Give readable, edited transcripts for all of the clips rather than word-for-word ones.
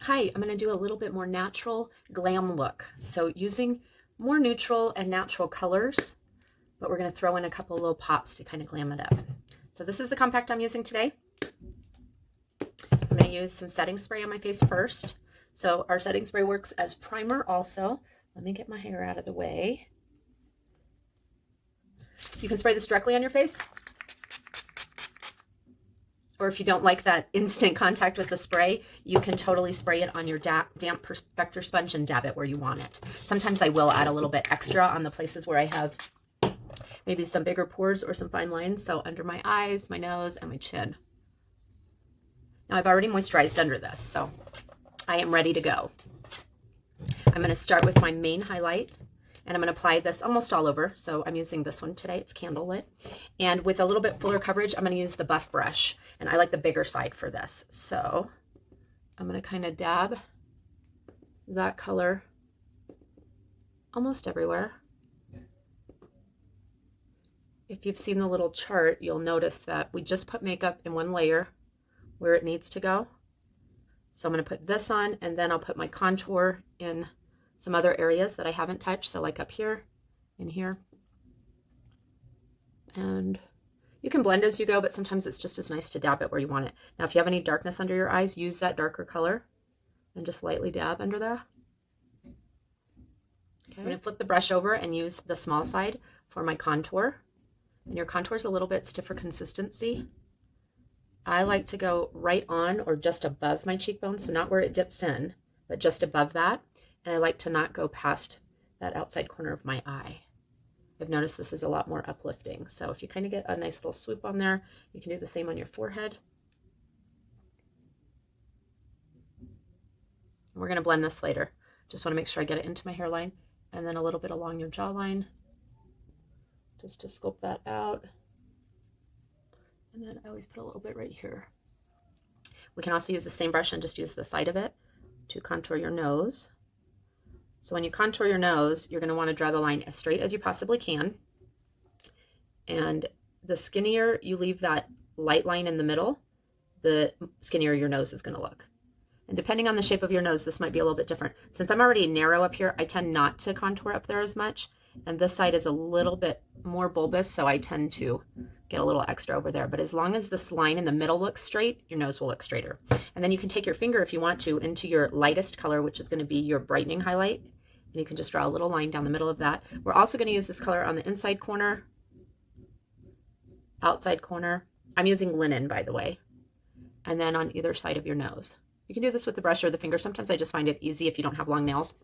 Hi, I'm going to do a little bit more natural glam look. So using more neutral and natural colors, but we're going to throw in a couple little pops to kind of glam it up. So this is the compact I'm using today. I'm going to use some setting spray on my face first. So our setting spray works as primer also. Let me get my hair out of the way. You can spray this directly on your face, or if you don't like that instant contact with the spray, you can totally spray it on your damp perfector sponge and dab it where you want it. Sometimes I will add a little bit extra on the places where I have maybe some bigger pores or some fine lines. So under my eyes, my nose, and my chin. Now I've already moisturized under this, so I am ready to go. I'm going to start with my main highlight, and I'm going to apply this almost all over. So I'm using this one today. It's candlelit. And with a little bit fuller coverage, I'm going to use the buff brush. And I like the bigger side for this. So I'm going to kind of dab that color almost everywhere. If you've seen the little chart, you'll notice that we just put makeup in one layer where it needs to go. So I'm going to put this on, and then I'll put my contour in some other areas that I haven't touched. So like up here, in here. And you can blend as you go, but sometimes it's just as nice to dab it where you want it. Now, if you have any darkness under your eyes, use that darker color and just lightly dab under there. Okay. I'm going to flip the brush over and use the small side for my contour. And your contour is a little bit stiffer consistency. I like to go right on or just above my cheekbone, so not where it dips in, but just above that. And I like to not go past that outside corner of my eye. I've noticed this is a lot more uplifting. So if you kind of get a nice little swoop on there, you can do the same on your forehead. We're going to blend this later. Just want to make sure I get it into my hairline, and then a little bit along your jawline, just to sculpt that out. And then I always put a little bit right here. We can also use the same brush and just use the side of it to contour your nose. So when you contour your nose, you're going to want to draw the line as straight as you possibly can. And the skinnier you leave that light line in the middle, the skinnier your nose is going to look. And depending on the shape of your nose, this might be a little bit different. Since I'm already narrow up here, I tend not to contour up there as much. And this side is a little bit more bulbous, so I tend to get a little extra over there. But as long as this line in the middle looks straight, your nose will look straighter. And then you can take your finger, if you want to, into your lightest color, which is going to be your brightening highlight. And you can just draw a little line down the middle of that. We're also going to use this color on the inside corner, outside corner. I'm using linen, by the way. And then on either side of your nose. You can do this with the brush or the finger. Sometimes I just find it easy if you don't have long nails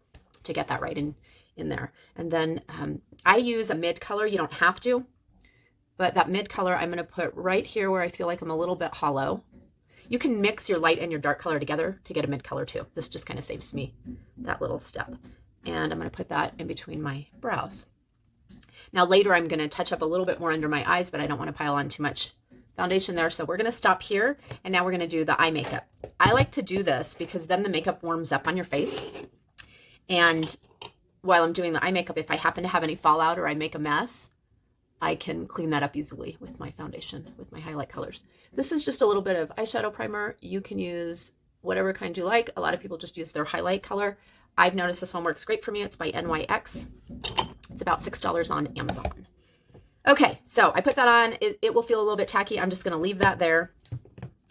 to get that right in there. And then I use a mid color. You don't have to, but that mid color I'm going to put right here where I feel like I'm a little bit hollow. You can mix your light and your dark color together to get a mid color too. This just kind of saves me that little step. And I'm going to put that in between my brows. Now later I'm going to touch up a little bit more under my eyes, but I don't want to pile on too much foundation there. So we're going to stop here, and now we're going to do the eye makeup. I like to do this because then the makeup warms up on your face. And while I'm doing the eye makeup, if I happen to have any fallout or I make a mess, I can clean that up easily with my foundation, with my highlight colors. This is just a little bit of eyeshadow primer. You can use whatever kind you like. A lot of people just use their highlight color. I've noticed this one works great for me. It's by NYX. It's about $6 on Amazon. Okay, so I put that on. It will feel a little bit tacky. I'm just going to leave that there.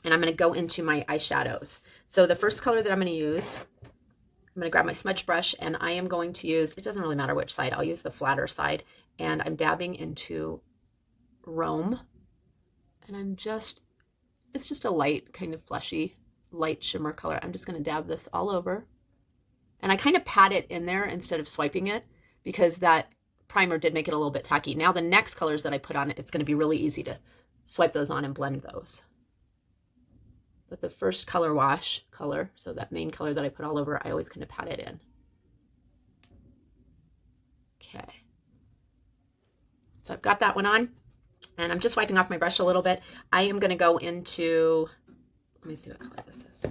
And I'm going to go into my eyeshadows. So the first color that I'm going to use, I'm going to grab my smudge brush, and I am going to use, it doesn't really matter which side, I'll use the flatter side. And I'm dabbing into Rome. And it's just a light, kind of fleshy, light shimmer color. I'm just going to dab this all over. And I kind of pat it in there instead of swiping it, because that primer did make it a little bit tacky. Now the next colors that I put on it, it's going to be really easy to swipe those on and blend those. But the first color wash color, so that main color that I put all over, I always kind of pat it in. Okay. So I've got that one on, and I'm just wiping off my brush a little bit. I am going to go into, let me see what color this is.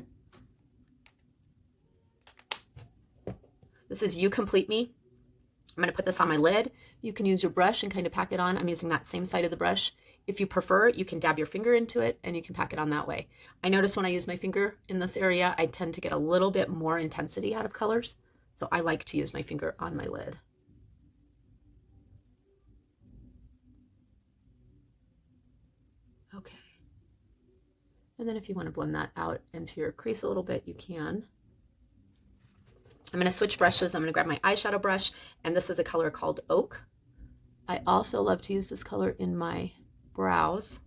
This is You Complete Me. I'm going to put this on my lid. You can use your brush and kind of pack it on. I'm using that same side of the brush If you prefer, you can dab your finger into it and you can pack it on that way. I notice when I use my finger in this area, I tend to get a little bit more intensity out of colors. So I like to use my finger on my lid. Okay. And then if you want to blend that out into your crease a little bit, you can. I'm going to switch brushes. I'm going to grab my eyeshadow brush, and this is a color called Oak. I also love to use this color in my brows.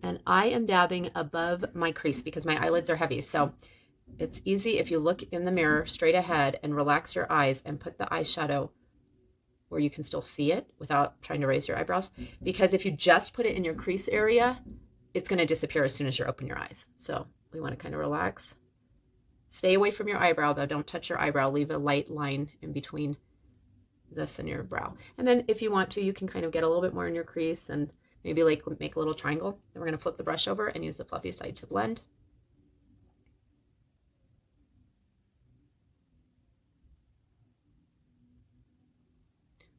And I am dabbing above my crease because my eyelids are heavy. So it's easy if you look in the mirror straight ahead and relax your eyes and put the eyeshadow where you can still see it without trying to raise your eyebrows. Because if you just put it in your crease area, it's going to disappear as soon as you open your eyes. So we want to kind of relax. Stay away from your eyebrow though. Don't touch your eyebrow. Leave a light line in between this and your brow. And then if you want to, you can kind of get a little bit more in your crease and maybe like make a little triangle. And we're going to flip the brush over and use the fluffy side to blend.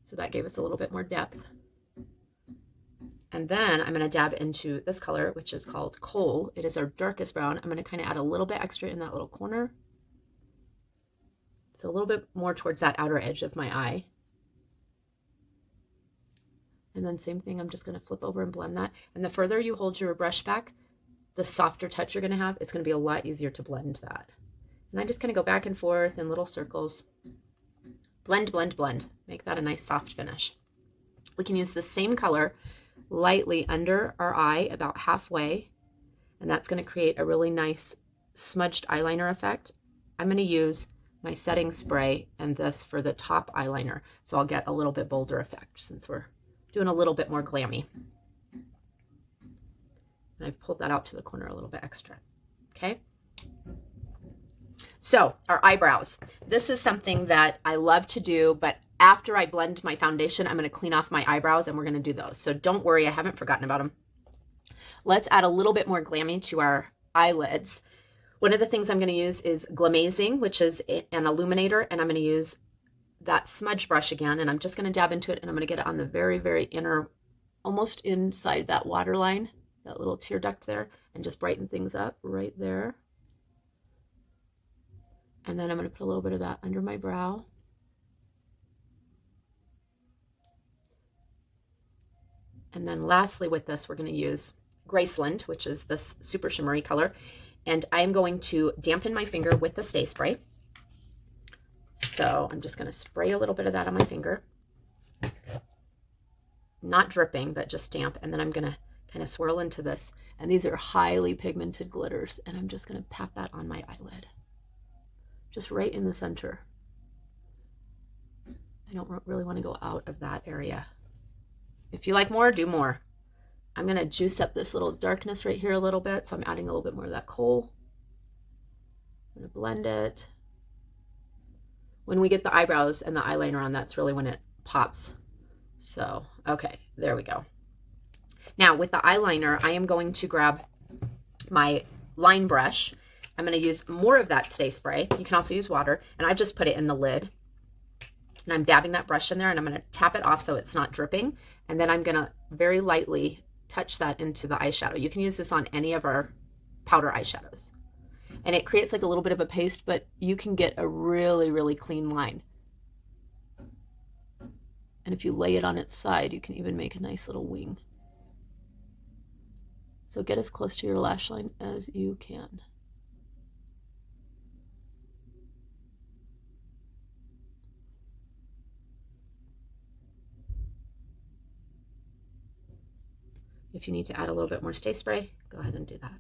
So that gave us a little bit more depth. And then I'm going to dab into this color, which is called Coal. It is our darkest brown. I'm going to kind of add a little bit extra in that little corner. So a little bit more towards that outer edge of my eye. And then same thing, I'm just going to flip over and blend that. And the further you hold your brush back, the softer touch you're going to have. It's going to be a lot easier to blend that. And I'm just going to go back and forth in little circles. Blend, blend, blend. Make that a nice soft finish. We can use the same color lightly under our eye about halfway, and that's going to create a really nice smudged eyeliner effect. I'm going to use my setting spray and this for the top eyeliner, so I'll get a little bit bolder effect since we're doing a little bit more glammy. And I've pulled that out to the corner a little bit extra. Okay. So our eyebrows. This is something that I love to do, but after I blend my foundation, I'm going to clean off my eyebrows and we're going to do those. So don't worry, I haven't forgotten about them. Let's add a little bit more glammy to our eyelids. One of the things I'm going to use is Glamazing, which is an illuminator, and I'm going to use that smudge brush again, and I'm just going to dab into it, and I'm going to get it on the very, very inner, almost inside that waterline, that little tear duct there, and just brighten things up right there. And then I'm going to put a little bit of that under my brow. And then lastly with this, we're going to use Graceland, which is this super shimmery color. And I'm going to dampen my finger with the Stay Spray. So I'm just going to spray a little bit of that on my finger. Not dripping, but just damp. And then I'm going to kind of swirl into this. And these are highly pigmented glitters. And I'm just going to pat that on my eyelid. Just right in the center. I don't really want to go out of that area. If you like more, do more. I'm going to juice up this little darkness right here a little bit. So I'm adding a little bit more of that coal. I'm going to blend it. When we get the eyebrows and the eyeliner on, that's really when it pops. So, okay, there we go. Now with the eyeliner, I am going to grab my line brush. I'm going to use more of that Stay Spray. You can also use water. And I've just put it in the lid. And I'm dabbing that brush in there, and I'm going to tap it off so it's not dripping. And then I'm going to very lightly touch that into the eyeshadow. You can use this on any of our powder eyeshadows. And it creates like a little bit of a paste, but you can get a really, really clean line. And if you lay it on its side, you can even make a nice little wing. So get as close to your lash line as you can. If you need to add a little bit more Stay Spray, go ahead and do that.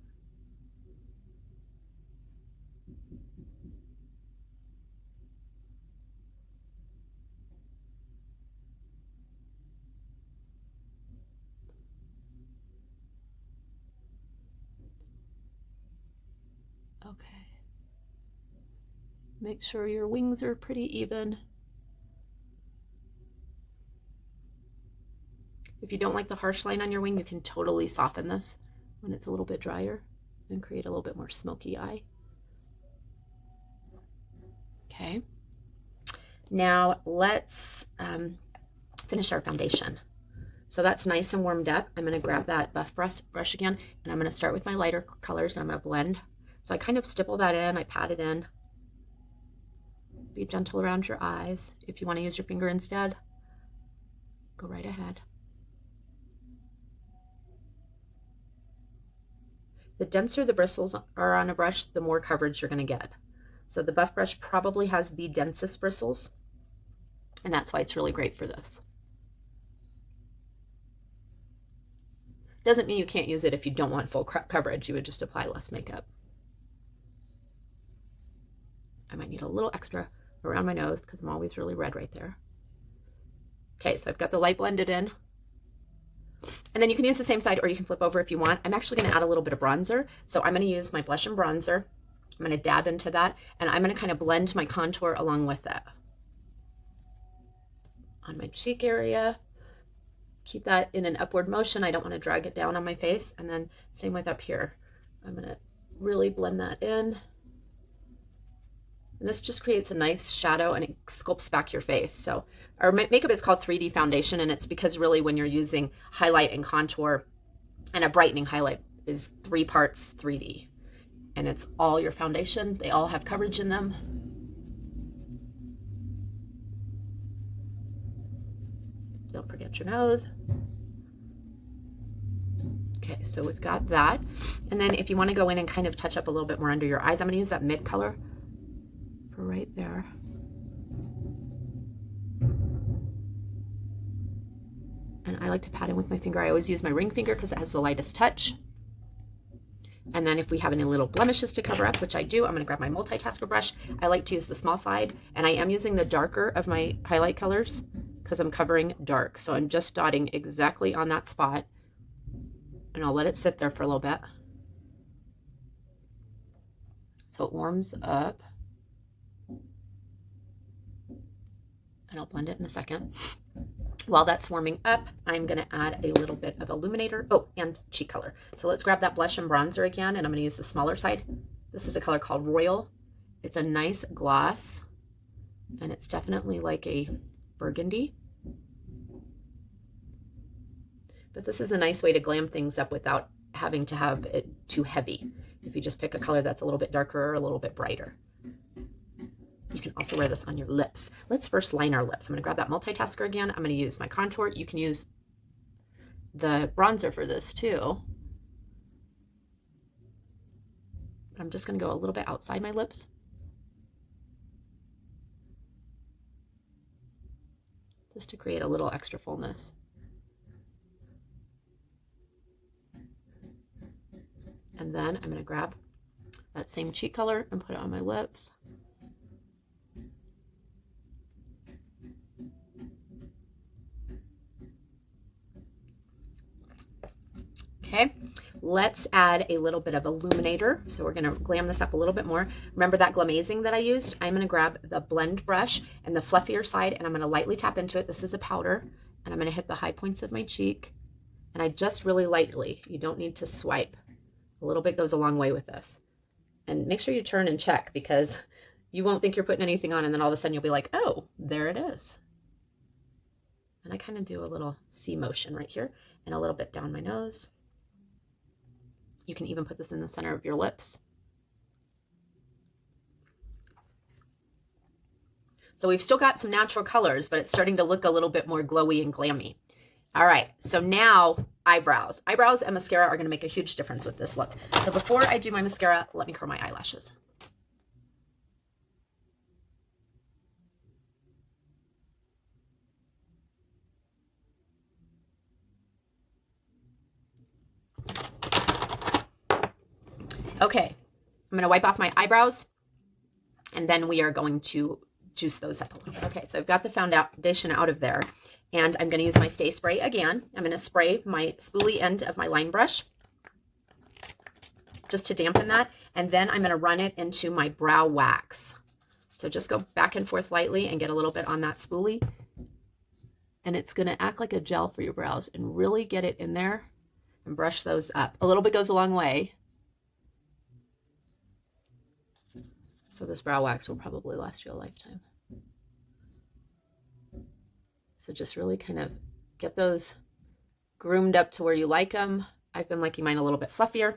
Okay. Make sure your wings are pretty even. If you don't like the harsh line on your wing, you can totally soften this when it's a little bit drier and create a little bit more smoky eye. Okay. Now let's finish our foundation. So that's nice and warmed up. I'm going to grab that buff brush again, and I'm going to start with my lighter colors, and I'm going to blend. So I kind of stipple that in, I pat it in. Be gentle around your eyes. If you want to use your finger instead, go right ahead. The denser the bristles are on a brush, the more coverage you're going to get. So the buff brush probably has the densest bristles, and that's why it's really great for this. Doesn't mean you can't use it if you don't want full coverage. You would just apply less makeup. I might need a little extra around my nose because I'm always really red right there. Okay, so I've got the light blended in. And then you can use the same side or you can flip over if you want. I'm actually going to add a little bit of bronzer. So I'm going to use my blush and bronzer. I'm going to dab into that, and I'm going to kind of blend my contour along with it. On my cheek area. Keep that in an upward motion. I don't want to drag it down on my face. And then same with up here. I'm going to really blend that in. And this just creates a nice shadow and it sculpts back your face. So our makeup is called 3D foundation, and it's because really when you're using highlight and contour and a brightening highlight is 3 parts 3D. And it's all your foundation. They all have coverage in them. Don't forget your nose. Okay, so we've got that. And then if you want to go in and kind of touch up a little bit more under your eyes, I'm going to use that mid color for right there. And I like to pat in with my finger. I always use my ring finger because it has the lightest touch. And then if we have any little blemishes to cover up, which I do, I'm going to grab my multitasker brush. I like to use the small side, and I am using the darker of my highlight colors because I'm covering dark. So I'm just dotting exactly on that spot, and I'll let it sit there for a little bit. So it warms up. And I'll blend it in a second. While that's warming up, I'm going to add a little bit of illuminator. Oh, and cheek color. So let's grab that blush and bronzer again, and I'm going to use the smaller side. This is a color called Royal. It's a nice gloss, and it's definitely like a burgundy. But this is a nice way to glam things up without having to have it too heavy. If you just pick a color that's a little bit darker or a little bit brighter. You can also wear this on your lips. Let's first line our lips. I'm going to grab that multitasker again. I'm going to use my contour. You can use the bronzer for this too. But I'm just going to go a little bit outside my lips. Just to create a little extra fullness. And then I'm going to grab that same cheek color and put it on my lips. Okay, let's add a little bit of illuminator. So we're going to glam this up a little bit more. Remember that glamazing that I used? I'm going to grab the blend brush and the fluffier side, and I'm going to lightly tap into it. This is a powder, and I'm going to hit the high points of my cheek. And I just really lightly, you don't need to swipe. A little bit goes a long way with this. And make sure you turn and check, because you won't think you're putting anything on, and then all of a sudden you'll be like, oh, there it is. And I kind of do a little C motion right here and a little bit down my nose. You can even put this in the center of your lips. So we've still got some natural colors, but it's starting to look a little bit more glowy and glammy. All right, so now eyebrows. Eyebrows and mascara are going to make a huge difference with this look. So before I do my mascara, let me curl my eyelashes. Okay, I'm going to wipe off my eyebrows, and then we are going to juice those up a little bit. Okay, so I've got the foundation out of there, and I'm going to use my Stay Spray again. I'm going to spray my spoolie end of my line brush just to dampen that, and then I'm going to run it into my brow wax. So just go back and forth lightly and get a little bit on that spoolie, and it's going to act like a gel for your brows, and really get it in there and brush those up. A little bit goes a long way. So this brow wax will probably last you a lifetime. So just really kind of get those groomed up to where you like them. I've been liking mine a little bit fluffier.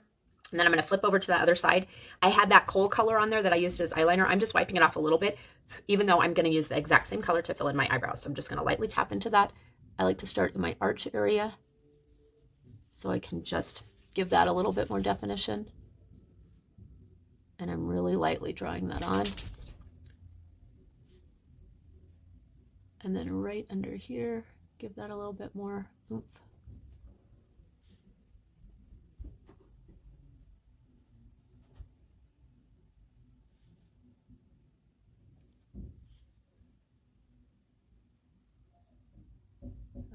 And then I'm going to flip over to the other side. I had that kohl color on there that I used as eyeliner. I'm just wiping it off a little bit, even though I'm going to use the exact same color to fill in my eyebrows. So I'm just going to lightly tap into that. I like to start in my arch area so I can just give that a little bit more definition. And I'm really lightly drawing that on. And then right under here, give that a little bit more oomph.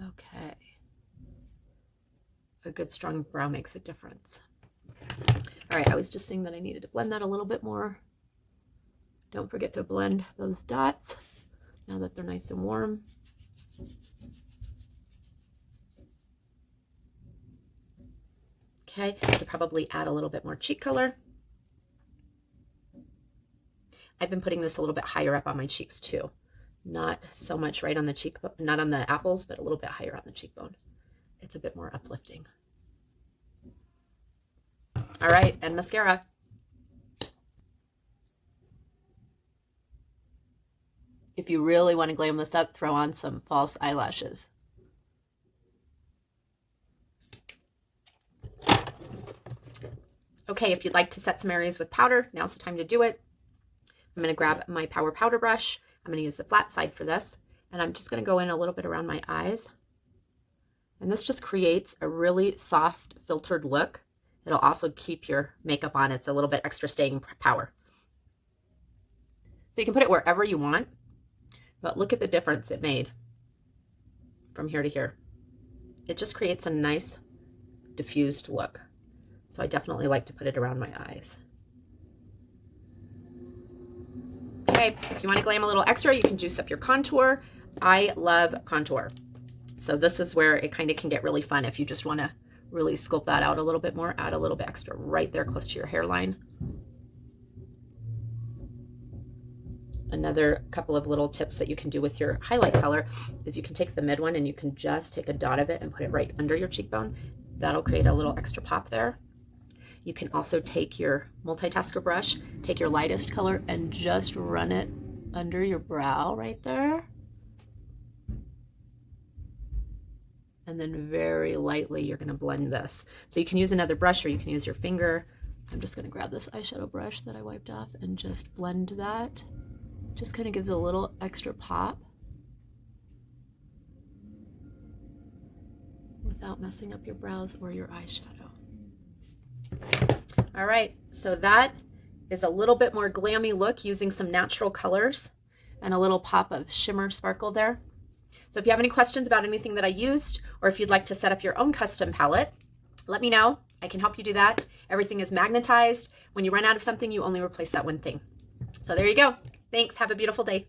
Okay. A good strong brow makes a difference. All right, I was just saying that I needed to blend that a little bit more. Don't forget to blend those dots now that they're nice and warm. Okay, I could probably add a little bit more cheek color. I've been putting this a little bit higher up on my cheeks too. Not so much right on the cheek, not on the apples, but a little bit higher on the cheekbone. It's a bit more uplifting. All right, and mascara. If you really want to glam this up, throw on some false eyelashes. Okay, if you'd like to set some areas with powder, now's the time to do it. I'm going to grab my Power Powder brush. I'm going to use the flat side for this, and I'm just going to go in a little bit around my eyes. And this just creates a really soft, filtered look. It'll also keep your makeup on. It's a little bit extra staying power. So you can put it wherever you want, but look at the difference it made from here to here. It just creates a nice diffused look. So I definitely like to put it around my eyes. Okay, if you want to glam a little extra, you can juice up your contour. I love contour. So this is where it kind of can get really fun if you just want to really sculpt that out a little bit more. Add a little bit extra right there close to your hairline. Another couple of little tips that you can do with your highlight color is you can take the mid one and you can just take a dot of it and put it right under your cheekbone. That'll create a little extra pop there. You can also take your multitasker brush, take your lightest color and just run it under your brow right there. And then very lightly, you're gonna blend this. So you can use another brush or you can use your finger. I'm just gonna grab this eyeshadow brush that I wiped off and just blend that. Just kind of gives a little extra pop without messing up your brows or your eyeshadow. All right, so that is a little bit more glammy look using some natural colors and a little pop of shimmer sparkle there. So if you have any questions about anything that I used, or if you'd like to set up your own custom palette, let me know. I can help you do that. Everything is magnetized. When you run out of something, you only replace that one thing. So there you go. Thanks. Have a beautiful day.